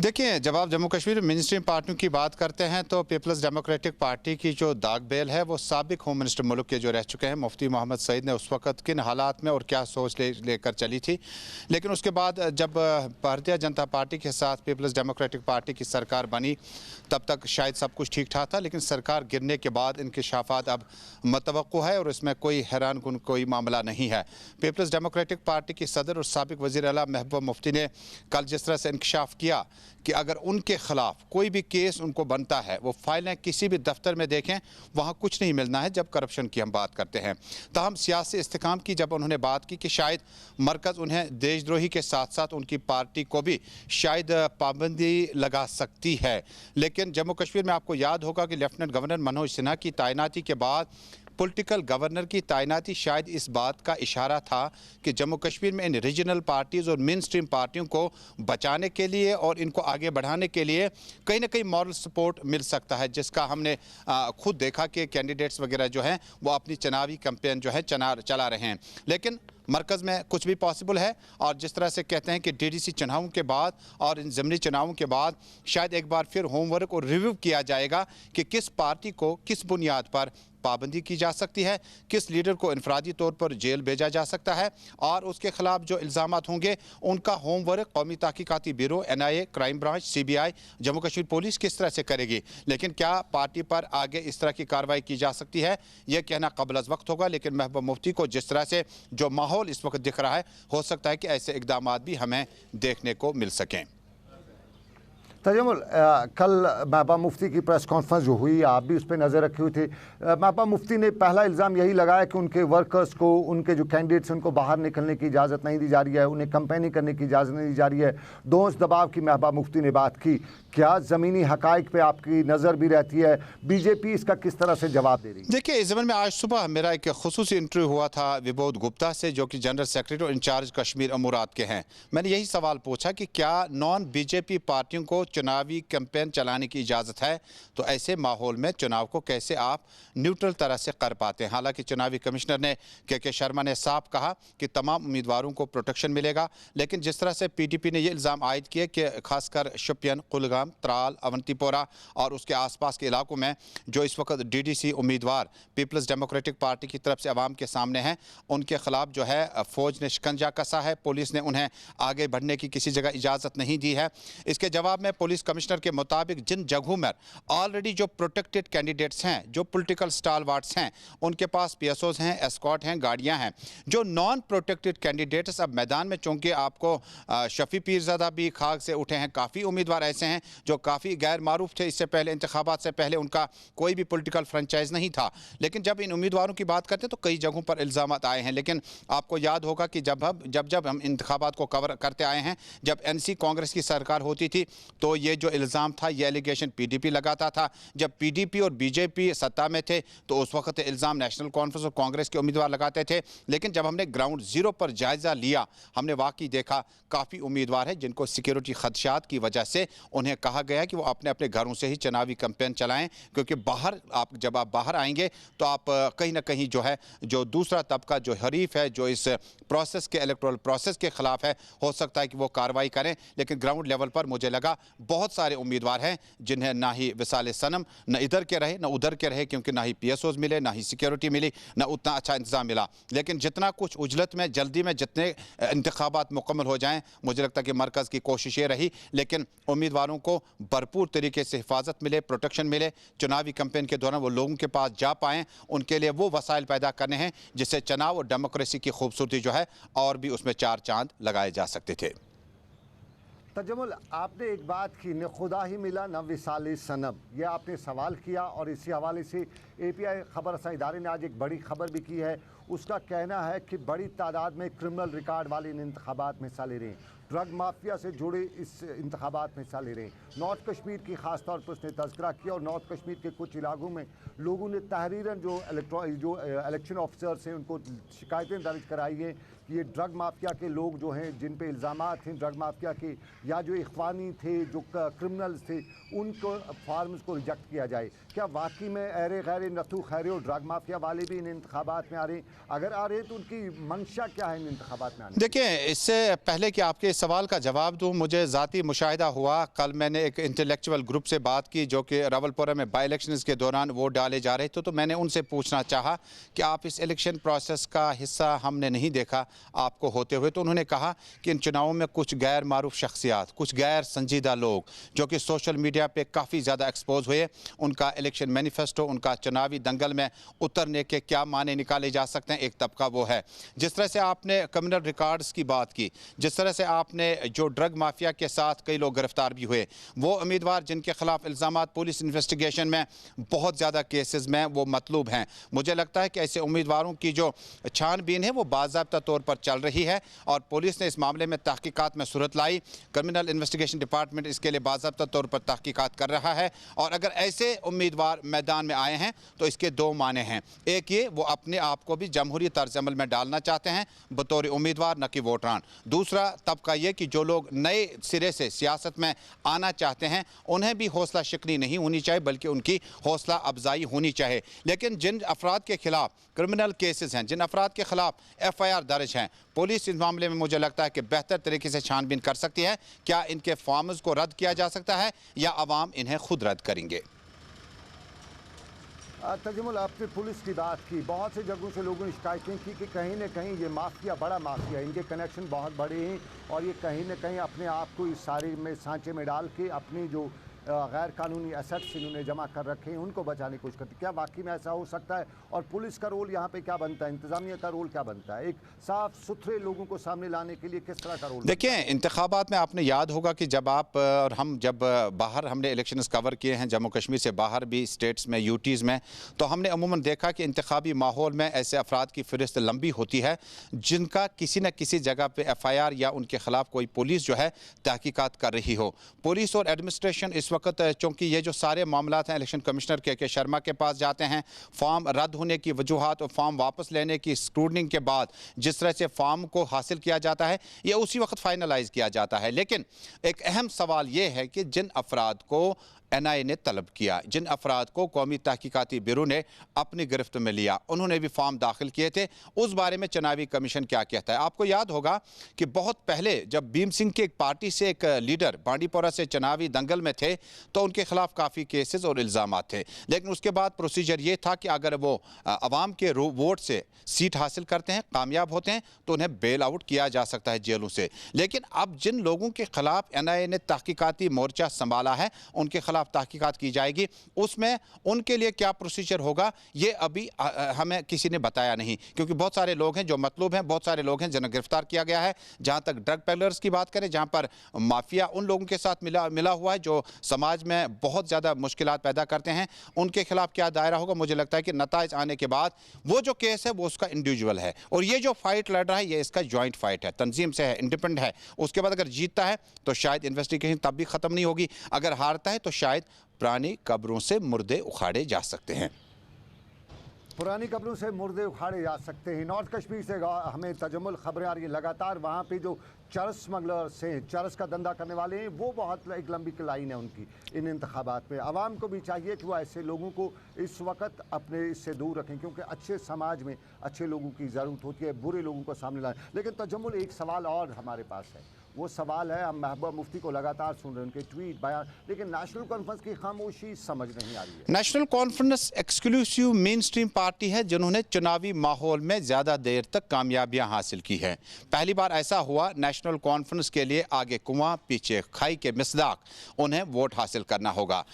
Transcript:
देखिए, जब आप जम्मू कश्मीर में मेन स्ट्रीम पार्टियों की बात करते हैं तो पीपल्स डेमोक्रेटिक पार्टी की जो दाग बेल है वो साबिक होम मिनिस्टर मुल्क के जो रह चुके हैं मुफ्ती मोहम्मद सईद ने उस वक्त किन हालात में और क्या सोच लेकर चली थी। लेकिन उसके बाद जब भारतीय जनता पार्टी के साथ पीपल्स डेमोक्रेटिक पार्टी की सरकार बनी तब तक शायद सब कुछ ठीक ठाक था, लेकिन सरकार गिरने के बाद इंकशाफात अब मतवक्को है और इसमें कोई हैरान कुन कोई मामला नहीं है। पीपल्स डेमोक्रेटिक पार्टी की सदर और साबिक वज़ीर आला महबूबा मुफ्ती ने कल जिस तरह से इंकशाफ किया कि अगर उनके खिलाफ कोई भी केस उनको बनता है, वो फाइलें किसी भी दफ्तर में देखें, वहाँ कुछ नहीं मिलना है जब करप्शन की हम बात करते हैं। ताहम सियासी इस्तेकाम की जब उन्होंने बात की कि शायद मरकज़ उन्हें देशद्रोही के साथ साथ उनकी पार्टी को भी शायद पाबंदी लगा सकती है। लेकिन जम्मू कश्मीर में आपको याद होगा कि लेफ्टिनेंट गवर्नर मनोज सिन्हा की तैनाती के बाद पॉलिटिकल गवर्नर की तैनाती शायद इस बात का इशारा था कि जम्मू कश्मीर में इन रीजनल पार्टीज़ और मेन स्ट्रीम पार्टियों को बचाने के लिए और इनको आगे बढ़ाने के लिए कहीं ना कहीं मॉरल सपोर्ट मिल सकता है, जिसका हमने खुद देखा कि कैंडिडेट्स वगैरह जो हैं वो अपनी चुनावी कैंपेन जो है चला रहे हैं। लेकिन मरकज़ में कुछ भी पॉसिबल है और जिस तरह से कहते हैं कि डीडीसी चुनावों के बाद और इन ज़मीनी चुनावों के बाद शायद एक बार फिर होमवर्क और रिव्यू किया जाएगा कि किस पार्टी को किस बुनियाद पर पाबंदी की जा सकती है, किस लीडर को इनफरादी तौर पर जेल भेजा जा सकता है और उसके खिलाफ जो इल्ज़ामात होंगे उनका होमवर्क कौमी तहकीकाती bureau, NIA, crime branch, CBI, Jammu Kashmir police किस तरह से करेगी। लेकिन क्या पार्टी पर आगे इस तरह की कार्रवाई की जा सकती है, यह कहना कबल अज़ वक्त होगा। लेकिन महबूबा मुफ्ती को जिस तरह से जो माहौल इस वक्त दिख रहा है, हो सकता है कि ऐसे इक़दाम भी हमें देखने को मिल सकें। तजमुल, कल महबूबा मुफ्ती की प्रेस कॉन्फ्रेंस जो हुई, आप भी उस पर नज़र रखी हुई थी। महबूबा मुफ्ती ने पहला इल्ज़ाम यही लगाया कि उनके वर्कर्स को, उनके जो कैंडिडेट्स हैं उनको बाहर निकलने की इजाज़त नहीं दी जा रही है, उन्हें कंपेनिंग करने की इजाज़त नहीं दी जा रही है। दोष दबाव की महबूबा मुफ्ती ने बात की। क्या ज़मीनी हक़ाइक़ पे आपकी नज़र भी रहती है? बीजेपी इसका किस तरह से जवाब दे रही है? देखिए, इस ज़मन में आज सुबह मेरा एक खुसूसी इंटरव्यू हुआ था विबोध गुप्ता से, जो कि जनरल सेक्रेटरी और इंचार्ज कश्मीर अमूरात के हैं। मैंने यही सवाल पूछा कि क्या नॉन BJP पार्टियों को चुनावी कैंपेन चलाने की इजाज़त है, तो ऐसे माहौल में चुनाव को कैसे आप न्यूट्रल तरह से कर पाते हैं। हालांकि चुनावी कमिश्नर ने KK शर्मा ने साफ कहा कि तमाम उम्मीदवारों को प्रोटेक्शन मिलेगा, लेकिन जिस तरह से PDP ने यह इल्ज़ाम आयद किए कि खासकर शुपियन, कुलगाम, त्राल, अवंतीपोरा और उसके आसपास के इलाकों में जो इस वक्त DDC उम्मीदवार पीपल्स डेमोक्रेटिक पार्टी की तरफ से अवाम के सामने हैं, उनके खिलाफ जो है फ़ौज ने शिकंजा कसा है, पुलिस ने उन्हें आगे बढ़ने की किसी जगह इजाज़त नहीं दी है। इसके जवाब में पुलिस कमिश्नर के मुताबिक जिन जगहों में ऑलरेडी जो प्रोटेक्टेड कैंडिडेट्स हैं, जो पॉलिटिकल स्टालवार्ट्स हैं, उनके पास PSOs हैं, एस्कॉर्ट हैं, गाड़ियां हैं। जो नॉन प्रोटेक्टेड कैंडिडेट्स अब मैदान में, चूंकि आपको शफी पीरज़ादा भी खाक से उठे हैं, काफ़ी उम्मीदवार ऐसे हैं जो काफ़ी गैर मारूफ थे, इससे पहले इंतखाबात से पहले उनका कोई भी पॉलिटिकल फ्रेंचाइज नहीं था। लेकिन जब इन उम्मीदवारों की बात करते हैं तो कई जगहों पर इल्ज़ामात आए हैं। लेकिन आपको याद होगा कि जब हम इंतखाबात को कवर करते आए हैं, जब NC कांग्रेस की सरकार होती थी तो ये जो इल्ज़ाम था, ये एलिगेशन PDP लगाता था। जब PDP और BJP सत्ता में थे तो उस वक्त इल्ज़ाम नेशनल कॉन्फ्रेंस और कांग्रेस के उम्मीदवार लगाते थे। लेकिन जब हमने ग्राउंड ज़ीरो पर जायज़ा लिया, हमने वाकई देखा काफ़ी उम्मीदवार हैं जिनको सिक्योरिटी खदशात की वजह से उन्हें कहा गया कि वो अपने अपने घरों से ही चुनावी कैंपेन चलाएं, क्योंकि जब आप बाहर आएंगे तो आप कहीं ना कहीं जो है, जो दूसरा तबका जो हरीफ है, जो इस प्रोसेस के इलेक्टोरल प्रोसेस के खिलाफ है, हो सकता है कि वो कार्रवाई करें। लेकिन ग्राउंड लेवल पर मुझे लगा बहुत सारे उम्मीदवार हैं जिन्हें ना ही विसाल सनम, न इधर के रहे न उधर के रहे, क्योंकि ना ही PSOs मिले, ना ही सिक्योरिटी मिली, ना उतना अच्छा इंतजाम मिला। लेकिन जितना कुछ उजलत में, जल्दी में जितने इंतखाबात मुकम्मल हो जाएं, मुझे लगता है कि मरकज़ की कोशिश ये रही, लेकिन उम्मीदवारों को भरपूर तरीके से हिफाजत मिले, प्रोटेक्शन मिले, चुनावी कैंपेन के दौरान वो लोगों के पास जा पाएँ। उनके लिए वो वसाइल पैदा करने हैं जिससे चुनाव और डेमोक्रेसी की खूबसूरती जो है और भी उसमें चार चांद लगाए जा सकते थे। तजमुल, आपने एक बात की, न खुदा ही मिला न विसाल सनम, यह आपने सवाल किया और इसी हवाले से API खबर रसा इदारे ने आज एक बड़ी खबर भी की है। उसका कहना है कि बड़ी तादाद में क्रिमिनल रिकॉर्ड वाले इन इंतखाबात में हिस्सा ले रहे हैं, ड्रग माफिया से जुड़े इस इंतखाबात में हिस्सा ले रहे हैं। नॉर्थ कश्मीर की ख़ास तौर पर उसने तज़किरा किया और नॉर्थ कश्मीर के कुछ इलाकों में लोगों ने तहरीरन जो इलेक्शन ऑफिसर्स हैं उनको शिकायतें दर्ज कराई हैं कि ये ड्रग माफिया के लोग जो हैं, जिन पे इल्ज़ामात हैं ड्रग माफिया के, या जो इख्वानी थे, जो क्रिमिनल्स थे, उनको फार्म्स को रिजेक्ट किया जाए। क्या वाकई में अरे गैर नथु खैर और ड्रग माफिया वाले भी इन इंतखाबात में आ रहे हैं? अगर आ रहे हैं तो उनकी मंशा क्या है इन इंतखाबात में आने की? देखिए, इससे पहले कि आपके सवाल का जवाब दूं, मुझे ज़ाती मुशाहिदा हुआ। कल मैंने एक इंटेलेक्चुअल ग्रुप से बात की जो कि रावलपुरा में बाई इलेक्शंस के दौरान वोट डाले जा रहे थे, तो मैंने उनसे पूछना चाहा कि आप इस इलेक्शन प्रोसेस का हिस्सा हमने नहीं देखा आपको होते हुए। तो उन्होंने कहा कि इन चुनावों में कुछ गैर मारूफ शख्सियात, कुछ गैर संजीदा लोग जो कि सोशल मीडिया पर काफ़ी ज़्यादा एक्सपोज हुए, उनका इलेक्शन मैनिफेस्टो, उनका चुनावी दंगल में उतरने के क्या माने निकाले जा सकते हैं, एक तबका वो है। जिस तरह से आपने क्रिमिनल रिकॉर्ड्स की बात की, जिस तरह से आपने जो ड्रग माफिया के साथ कई लोग गिरफ्तार भी हुए, वो उम्मीदवार जिनके खिलाफ इल्ज़ामात पुलिस इन्वेस्टिगेशन में बहुत ज़्यादा केसेस में वो मतलूब हैं, मुझे लगता है कि ऐसे उम्मीदवारों की जो छानबीन है वो बाज़ाब्ता तौर पर चल रही है और पुलिस ने इस मामले में तहकीकात में सूरत लाई। क्रिमिनल इन्वेस्टिगेशन डिपार्टमेंट इसके लिए बाज़ाब्ता तौर पर तहकीकात कर रहा है और अगर ऐसे उम्मीदवार मैदान में आए हैं तो इसके दो माने हैं। एक ये, वो अपने आप को भी जमहूरी तर्ज अमल में डालना चाहते हैं बतौर उम्मीदवार, न कि वोटरान। दूसरा तबका ये कि जो लोग नए सिरे से सियासत में आना चाहते हैं उन्हें भी हौसला शिकनी नहीं होनी चाहिए बल्कि उनकी हौसला अफजाई होनी चाहिए। लेकिन जिन अफराद के खिलाफ क्रिमिनल केसेस हैं, जिन अफराद के खिलाफ FIR दर्ज हैं, पुलिस इस मामले में मुझे लगता है कि बेहतर तरीके से छानबीन कर सकती है। क्या इनके फॉर्म्स को रद्द किया जा सकता है या अवाम इन्हें खुद रद्द करेंगे? तजमुल, आपने पुलिस की बात की, बहुत से जगहों से लोगों ने शिकायतें की कि कहीं ना कहीं ये माफिया, बड़ा माफिया, इनके कनेक्शन बहुत बड़े हैं और ये कहीं ना कहीं अपने आप को इस सारे में सांचे में डाल के अपनी जो गैर कानूनी एसेट्स इन्होंने जमा कर रखे हैं उनको बचाने की कोशिश करती है। क्या वाकई में ऐसा हो सकता है और पुलिस का रोल यहाँ पे क्या बनता है, इंतजामिया का रोल क्या बनता है, एक साफ सुथरे लोगों को सामने लाने के लिए किस तरह का रोल? देखिए, इंतखाबात में आपने याद होगा कि जब आप और हम जब बाहर हमने इलेक्शंस कवर किए हैं, जम्मू कश्मीर से बाहर भी स्टेट्स में, यूटीज़ में, तो हमने अमूमन देखा कि इंतखाबी माहौल में ऐसे अफराद की फ़हरिस्त लंबी होती है जिनका किसी न किसी जगह पर FIR या उनके खिलाफ कोई पुलिस जो है तहकीकात कर रही हो। पुलिस और एडमिनिस्ट्रेशन इस वक्त, चूँकि ये जो सारे मामलात हैं इलेक्शन कमिश्नर के शर्मा के पास जाते हैं, फॉर्म रद्द होने की वजूहात और फॉर्म वापस लेने की स्क्रूटनिंग के बाद जिस तरह से फॉर्म को हासिल किया जाता है ये उसी वक्त फाइनलाइज किया जाता है। लेकिन एक अहम सवाल ये है कि जिन अफराद को NIA ने तलब किया, जिन अफराद को कौमी तहकीकाती ब्यूरो ने अपनी गिरफ्त में लिया, उन्होंने भी फॉर्म दाखिल किए थे, उस बारे में चुनावी कमीशन क्या कहता है? आपको याद होगा कि बहुत पहले जब भीम सिंह की एक पार्टी से एक लीडर बांडीपोरा से चुनावी दंगल में थे तो उनके खिलाफ काफ़ी केसेस और इल्ज़ामात थे, लेकिन उसके बाद प्रोसीजर ये था कि अगर वो अवाम के वोट से सीट हासिल करते हैं, कामयाब होते हैं, तो उन्हें बेल आउट किया जा सकता है जेलों से। लेकिन अब जिन लोगों के खिलाफ NIA ने तहकीकाती मोर्चा संभाला है, उनके खिलाफ तहकीकात की जाएगी, उसमें उनके लिए क्या प्रोसीजर होगा ये अभी हमें किसी ने बताया नहीं, क्योंकि बहुत सारे लोग हैं जो मतलूब हैं, बहुत सारे लोग हैं जिन्हें गिरफ्तार किया गया है। जहां तक ड्रग पेडलर्स की बात करें, जहां पर माफिया उन लोगों के साथ मिला हुआ है जो समाज में बहुत ज़्यादा मुश्किलात पैदा करते हैं, उनके खिलाफ क्या दायरा होगा? मुझे लगता है कि नताइज आने के बाद वो जो केस है वो उसका इंडिविजुअल है और ये जो फाइट लड़ रहा है ये इसका जॉइंट फाइट है, तंजीम से है, इंडिपेंडेंट है। उसके बाद अगर जीतता है तो शायद इन्वेस्टिगेशन तब भी ख़त्म नहीं होगी, अगर हारता है तो शायद पुरानी कब्रों से मुर्दे उखाड़े जा सकते हैं। पुरानी कब्रों से मुर्दे उखाड़े जा सकते हैं। नॉर्थ कश्मीर से हमें तजम्मुल खबरें आ रही है लगातार, वहाँ पे जो चरस स्मगलर्स हैं, चरस का धंधा करने वाले हैं, वो बहुत एक लंबी लाइन है उनकी इन इंतखाबात में। आवाम को भी चाहिए कि वो ऐसे लोगों को इस वक्त अपने इससे दूर रखें, क्योंकि अच्छे समाज में अच्छे लोगों की ज़रूरत होती है, बुरे लोगों को सामने लाएं। लेकिन तजम्मुल, एक सवाल और हमारे पास है, वो सवाल है, हम महबूबा मुफ्ती को लगातार सुन रहे हैं, उनके ट्वीट बयान, लेकिन नेशनल कॉन्फ्रेंस की खामोशी समझ नहीं आ रही है। National conference exclusive main stream party है जिन्होंने चुनावी माहौल में ज़्यादा देर तक कामयाबियां हासिल की है। पहली बार ऐसा हुआ, नेशनल कॉन्फ्रेंस के लिए आगे कुआं पीछे खाई के मिसदाक उन्हें वोट हासिल करना होगा।